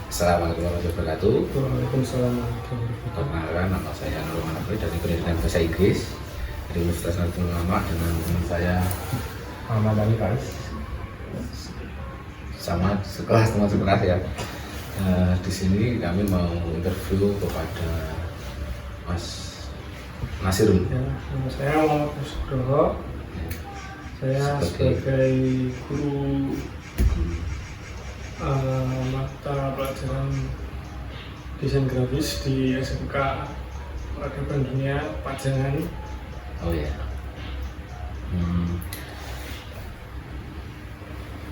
Assalamualaikum warahmatullahi wabarakatuh. Waalaikumsalam warahmatullahi wabarakatuh. Perkenalkan, nama saya Nur Manafri dari Pendidikan Bahasa Inggris dari Universitas Nahdlatul Ulama dengan teman saya Ahmad Ali Faiz. sama sekelas teman sekelas ya. Di sini kami mau interview kepada Mas Nasirun. Ya, nama saya Muhammad Nugroho. Saya sebagai guru mata pelajaran desain grafis di SMK Peradaban Dunia Pajangan. Oh ya.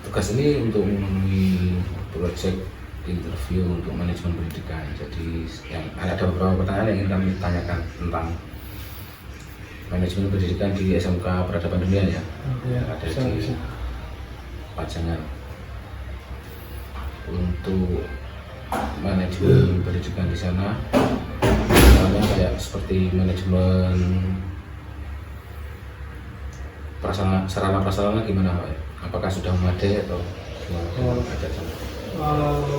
Tugas ini untuk memenuhi proyek interview untuk manajemen pendidikan. Jadi ada beberapa pertanyaan yang ingin kami tanyakan tentang manajemen pendidikan di SMK Peradaban Dunia ya. Ada di Pajangan. Untuk manajemen pendidikan di sana, misalnya kayak seperti manajemen sarana prasarana gimana Pak? Apakah sudah memadai atau gimana?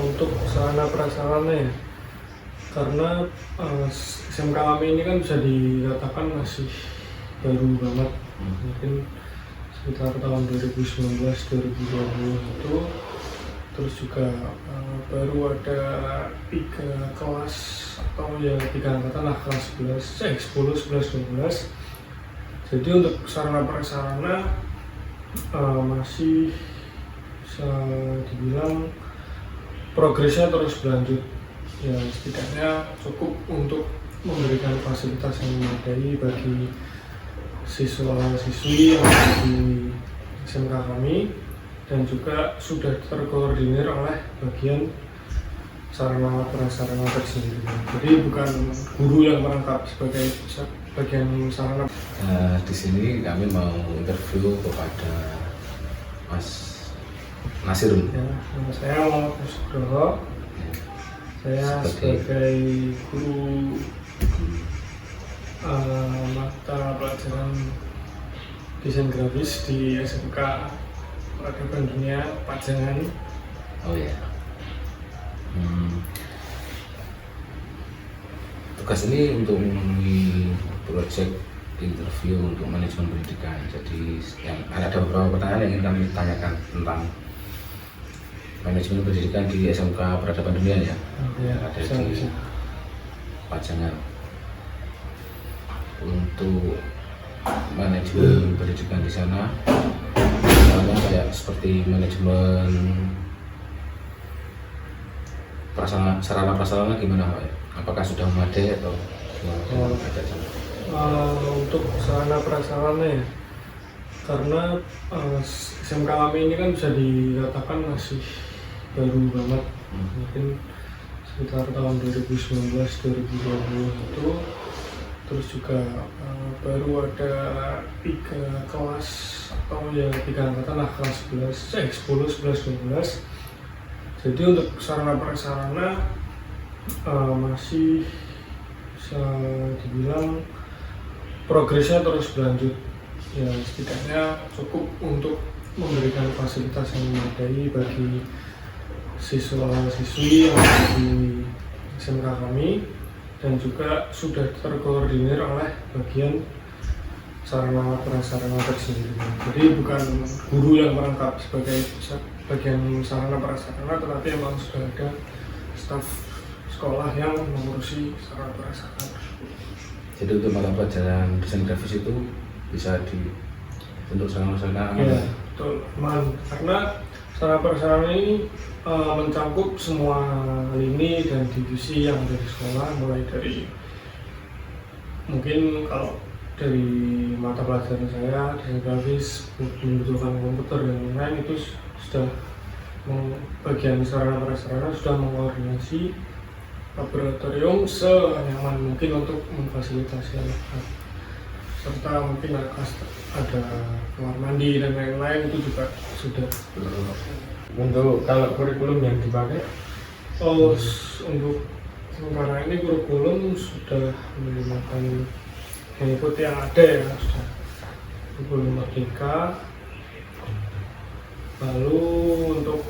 Untuk sarana prasarana ya, karena SMK kami ini kan bisa dikatakan masih baru banget, mungkin sekitar tahun 2019-2020 itu. Terus juga baru ada 3 kelas atau ya 3 angkatan lah, kelas 10, 11, 12. Jadi untuk sarana prasarana masih bisa dibilang progresnya terus berlanjut. Ya setidaknya cukup untuk memberikan fasilitas yang memadai bagi siswa-siswi yang ada di SMK kami, dan juga sudah terkoordinir oleh bagian sarana prasarana tersendiri. Jadi bukan guru yang merangkap sebagai bagian sarana. Di sini kami mau interview kepada Mas Nasirun. Ya, nama saya Muhammad Nugroho. Saya sebagai guru mata pelajaran desain grafis di SMK Peradaban Dunia Pajangan. Oh ya. Tugas ini untuk memenuhi proyek interview untuk manajemen pendidikan. Jadi ada beberapa pertanyaan yang ingin kami tanyakan tentang manajemen pendidikan di SMK Peradaban Dunia ya. Ada di Pajangan. Untuk manajemen pendidikan di sana, misalnya kayak seperti manajemen sarana prasarana gimana Pak? Apakah sudah memadai atau gimana? Untuk sarana prasarana ya, karena SMK kami ini kan bisa dikatakan masih baru banget, mungkin sekitar tahun 2019-2020 itu. Terus juga baru ada 3 kelas atau ya 3 angkatan lah, kelas 10, 11, 12. Jadi untuk sarana prasarana masih bisa dibilang progresnya terus berlanjut. Ya setidaknya cukup untuk memberikan fasilitas yang memadai bagi siswa-siswi yang ada di SMK kami, dan juga sudah terkoordinir oleh bagian sarana prasarana tersendiri. Jadi bukan guru yang merangkap sebagai bagian sarana prasarana, tetapi memang sudah ada staf sekolah yang mengurusi sarana prasarana tersebut. Jadi untuk mata pelajaran desain grafis itu bisa untuk sarana-sarana Ya, betul, karena sarana prasarana ini mencakup semua lini dan divisi yang ada di sekolah, mulai dari mungkin kalau dari mata pelajaran saya desain grafis membutuhkan komputer dan lain-lain, itu sudah bagian sarana prasarana sudah mengkoordinasi laboratorium senyaman mungkin untuk memfasilitasi anak-anak, serta mungkin ada kamar mandi dan lain-lain, itu juga sudah. Untuk kalau kurikulum yang dipakai, untuk sementara ini kurikulum sudah menggunakan mengikuti yang ada ya, sudah kurikulum Merdeka, Lalu untuk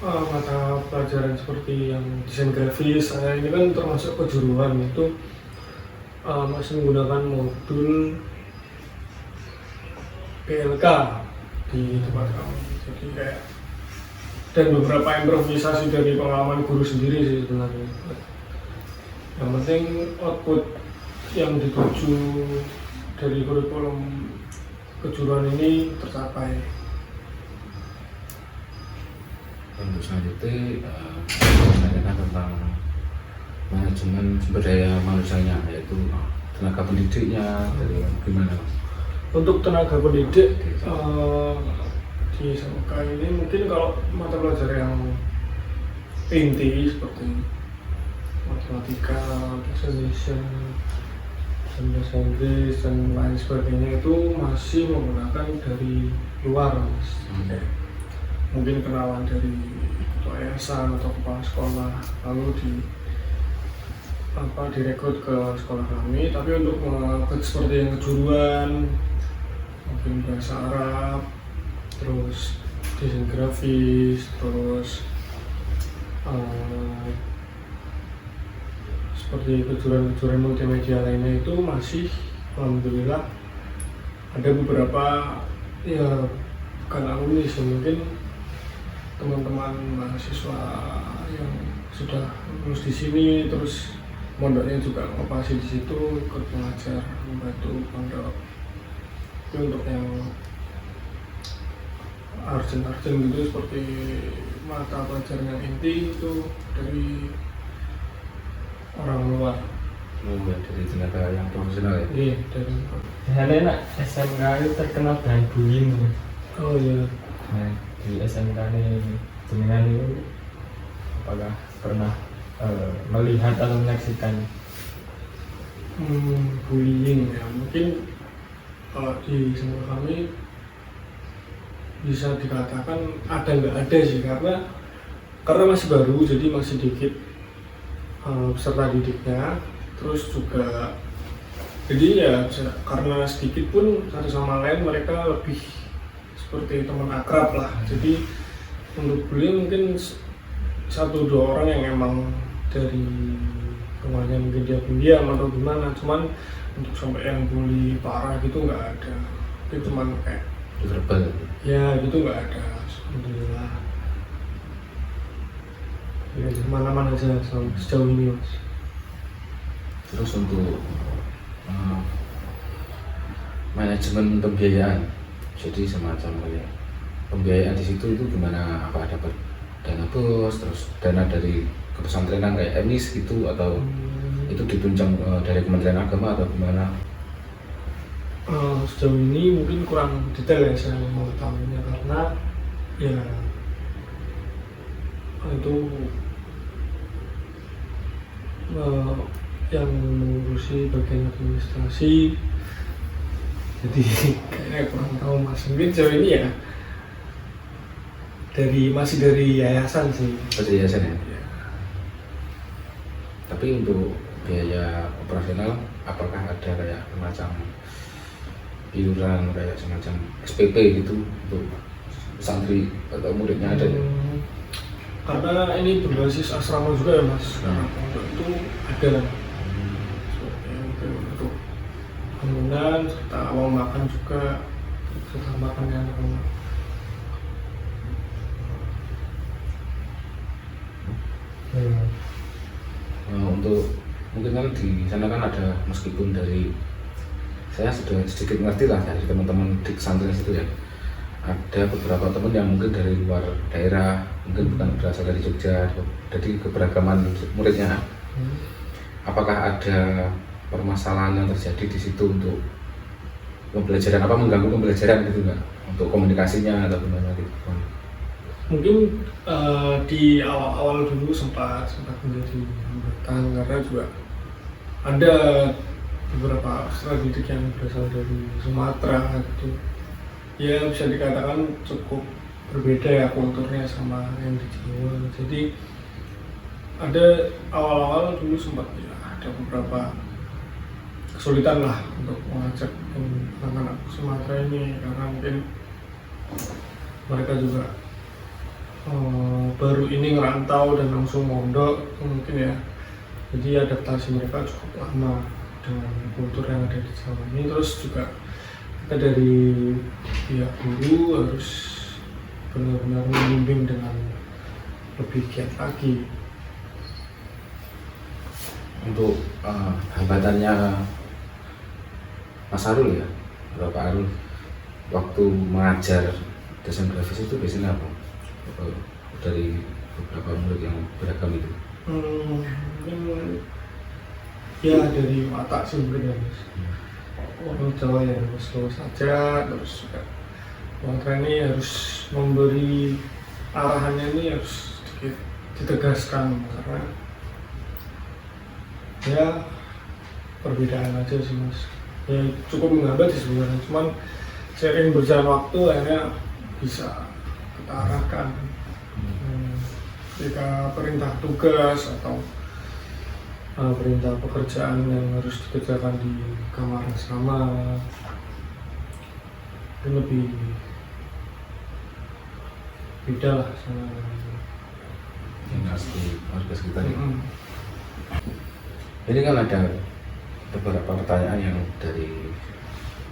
mata pelajaran seperti yang desain grafis, saya ini kan termasuk kejuruan itu masih menggunakan modul PLK di tempat kami. Jadi kayak dan beberapa improvisasi dari pengalaman guru sendiri sih sebenarnya. Yang penting output yang dituju dari kurikulum kejuruan ini tercapai. Untuk selanjutnya menanyakan tentang manajemen sumber daya manusianya, yaitu tenaga pendidiknya dari gimana Mas? Untuk tenaga pendidik di SMK ini mungkin kalau mata pelajaran yang inti seperti matematika, bahasa Indonesia, dan bahasa Inggris dan lain sebagainya itu masih menggunakan dari luar Mas. Mungkin kenalan dari ketua yayasan atau kepala sekolah, lalu direkrut ke sekolah kami. Tapi untuk seperti yang kejuruan, mungkin bahasa Arab, terus desain grafis, terus seperti kejuruan-kejuruan multimedia lainnya itu masih alhamdulillah ada beberapa ya bukan alumni sih, mungkin teman-teman mahasiswa yang sudah lulus di sini terus mondoknya juga ngopasi di situ, ikut mengajar, membantu pondok. Tapi untuk yang arjen-arjen gitu seperti mata pelajaran yang inti itu dari orang luar. Dari tenaga yang profesional ya? Iya, dari. Misalnya nak SMK itu terkenal dengan bullying. Oh iya. Nah, di SMK ini jenengan itu apakah pernah melihat atau menyaksikan Bullying ya, mungkin kalau di SMK kami bisa dikatakan ada nggak ada sih, karena masih baru, jadi masih dikit peserta didiknya, terus juga jadi ya karena sedikit pun satu sama lain mereka lebih seperti teman akrab lah. Jadi untuk bullying mungkin 1-2 orang yang emang dari rumahnya mungkin dia pendiam atau gimana, cuman untuk sampai yang bully parah gitu nggak ada. Itu cuman kayak verbal ya gitu nggak ada, alhamdulillah. Ya mana-mana aja sejauh ini Mas. Terus untuk manajemen pembiayaan, jadi semacam kayak pembiayaan di situ itu gimana? Apa ada dana bos, terus dana dari kepesantrenan kayak emis gitu, atau itu ditunjang dari Kementerian Agama atau gimana? Sejauh ini mungkin kurang detail ya saya mengetahuinya, karena ya itu yang mengurusi bagian administrasi, jadi kayaknya kurang tahu Mas. Mungkin sejauh ini ya masih dari yayasan sih. Dari yayasan ya? Tapi untuk biaya operasional apakah ada kayak semacam iuran kayak semacam SPP gitu untuk santri atau muridnya ada ya? Karena ini berbasis asrama juga ya Mas, untuk itu ada mungkin untuk bangunan serta uang makan juga, serta makannya anak-anak. Untuk mungkin kan di sana kan ada, meskipun dari saya sudah sedikit ngerti lah dari teman-teman di pesantren situ ya, ada beberapa teman yang mungkin dari luar daerah, mungkin bukan berasal dari Jogja, jadi keberagaman muridnya. Apakah ada permasalahan yang terjadi di situ untuk pembelajaran, apa mengganggu pembelajaran gitu nggak, untuk komunikasinya atau gimana gitu? Mungkin di awal-awal dulu sempat menjadi hambatan, karena juga ada beberapa peserta didik yang berasal dari Sumatera gitu. Ya bisa dikatakan cukup berbeda ya kulturnya sama yang di Jawa. Jadi ada awal-awal dulu sempat ya ada beberapa kesulitan lah untuk mengajak anak-anak Sumatera ini, karena mungkin mereka juga baru ini ngerantau dan langsung mondok mungkin ya, jadi adaptasi mereka cukup lama dengan kultur yang ada di Jawa ini. Terus juga kita dari pihak guru harus benar-benar membimbing dengan lebih giat lagi. Untuk hambatannya Mas Arul ya, Bapak Arul waktu mengajar desain grafis itu biasanya apa? Dari beberapa murid yang beragam itu? Ya dari watak sih mungkin ya Mas. Orang Jawa ya slow saja, terus juga orang ini harus memberi arahannya ini harus sedikit ditegaskan karena ya perbedaan aja sih Mas. Ya cukup menghambat sih sebenarnya, cuman seiring berjalan waktu akhirnya bisa kita arahkan. Ketika perintah tugas atau perintah pekerjaan yang harus dikerjakan di kamar asrama itu lebih beda lah sama yang asli warga sekitar ya. Ini kan ada beberapa pertanyaan yang dari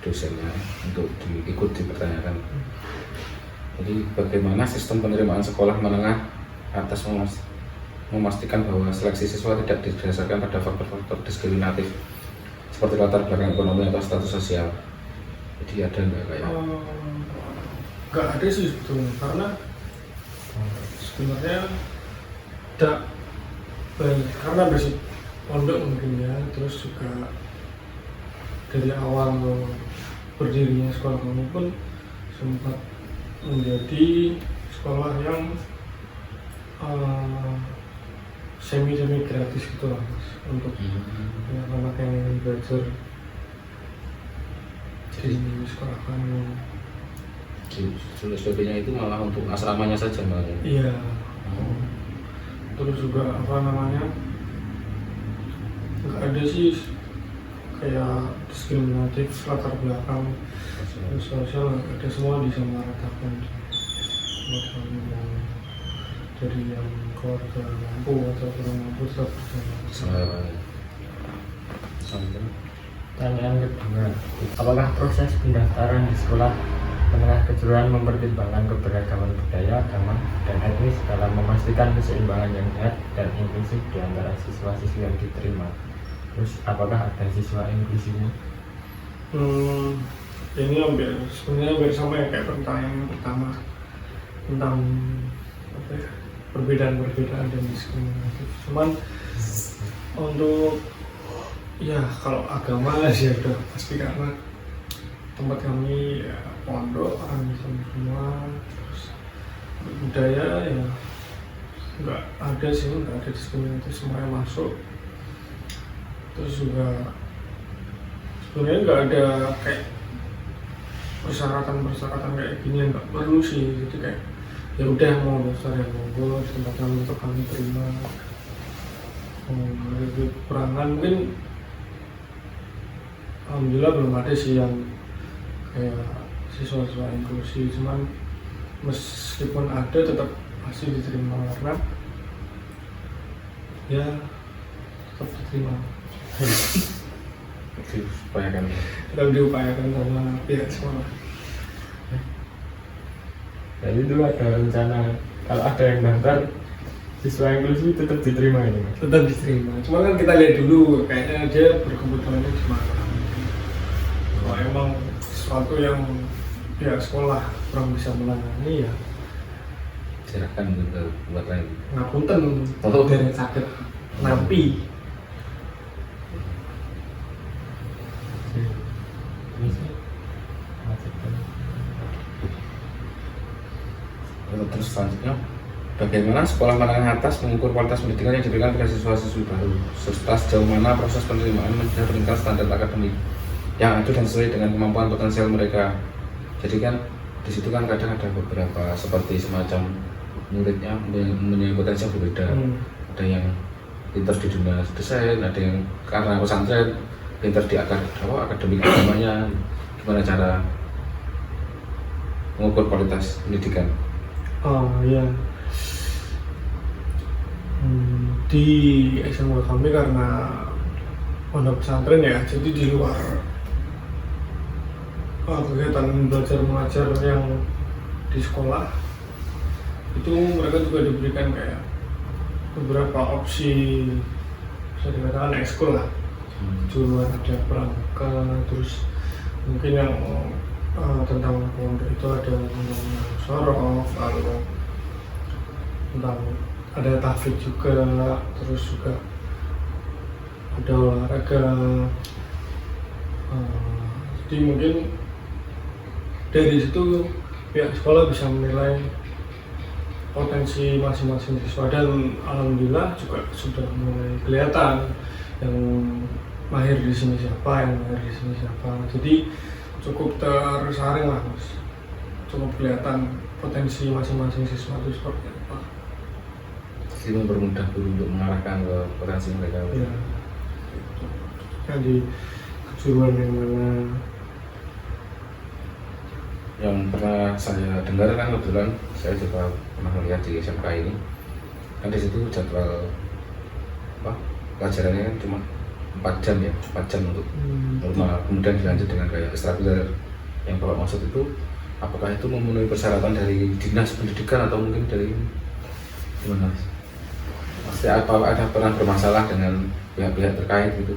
dosennya untuk ikut dipertanyakan. Jadi bagaimana sistem penerimaan sekolah menengah atas memastikan bahwa seleksi siswa tidak didasarkan pada faktor-faktor diskriminatif seperti latar belakang ekonomi atau status sosial. Jadi ada nggak kayak? Nggak ada sih sebetulnya, karena sebenarnya tidak banyak, karena basic pondok mungkin ya, terus juga dari awal berdirinya sekolah kami pun sempat menjadi sekolah yang semi gratis gitu lah Mas, untuk anak-anak yang ingin belajar di sekolah kami. SPP-nya itu malah untuk asramanya saja malah. Iya. Terus juga apa namanya, nggak ada sih kayak diskriminatif latar belakang sosial, ada, semua disamaratakan. Dari yang keluarga mampu atau kurang mampu tetap bersama. Pertanyaan kedua, apakah proses pendaftaran di sekolah menengah kejuruan mempertimbangkan keberagaman budaya, agama, dan etnis dalam memastikan keseimbangan yang sehat dan inklusif di antara siswa-siswi yang diterima? Terus apakah ada siswa inklusinya? Ini sebenarnya hampir sama ya kayak pertanyaan pertama tentang apa ya, perbedaan-perbedaan dan diskriminatif. Cuman untuk ya kalau agama sih udah pasti, karena tempat kami ya pondok orang Islam semua. Terus budaya ya nggak ada sih, nggak ada diskriminatif, semuanya masuk. Terus juga sebenarnya nggak ada kayak persyaratan kayak gini yang nggak perlu sih. Jadi kayak ya udah mau daftar ya monggo, di tempat kami untuk kami terima. Lebih perangan mungkin alhamdulillah belum ada sih yang kayak siswa-siswa inklusi, cuman meskipun ada tetap pasti diterima karena ya tetap diterima. Diupayakan. Tetap diupayakan sama pihak sekolah. Jadi dulu ada rencana kalau ada yang daftar siswa inklusi tetap diterima ini Mas? Tetap diterima, cuma kan kita lihat dulu kayaknya dia berkebutuhannya gimana. Kalau emang sesuatu yang pihak sekolah kurang bisa menangani ya Silakan ke buat lain. ngapunten dari sakit nampi. Terus selanjutnya, bagaimana sekolah menengah atas mengukur kualitas pendidikan yang diberikan pada siswa-siswi baru, serta sejauh mana proses penerimaan menurunkan standar akademik yang ada dan sesuai dengan kemampuan potensial mereka. Jadi kan di situ kan kadang ada beberapa seperti semacam muridnya mempunyai potensi yang berbeda. Ada yang pintar di dunia desain, ada yang karena pesantren pintar di akademik agamanya. Gimana cara mengukur kualitas pendidikan? Oh ya, di SMA kami karena pondok pesantren ya, jadi di luar kegiatan belajar mengajar yang di sekolah itu mereka juga diberikan kayak beberapa opsi, bisa dikatakan ekskul lah. Dulu ada pramuka, terus mungkin yang tentang pondok itu ada tentang sorof, lalu tentang ada tahfidz juga, terus juga ada olahraga. Jadi mungkin dari situ pihak sekolah bisa menilai potensi masing-masing siswa, dan alhamdulillah juga sudah mulai kelihatan yang mahir di sini siapa, yang mahir di sini siapa. Jadi cukup tersaring lah Mas, cukup kelihatan potensi masing-masing siswa itu seperti apa. Jadi mempermudah guru untuk mengarahkan ke potensi mereka. Ya, kan di kejuruan yang mana. Yang pernah saya dengar kan, kebetulan saya juga pernah melihat di SMK ini kan, di situ jadwal pelajarannya kan cuma 4 jam ya, 4 jam untuk normal, kemudian dilanjut dengan kayak ekstrakurikuler. Yang Bapak maksud itu apakah itu memenuhi persyaratan dari dinas pendidikan atau mungkin dari gimana? Pasti apa ada pernah bermasalah dengan pihak-pihak terkait gitu?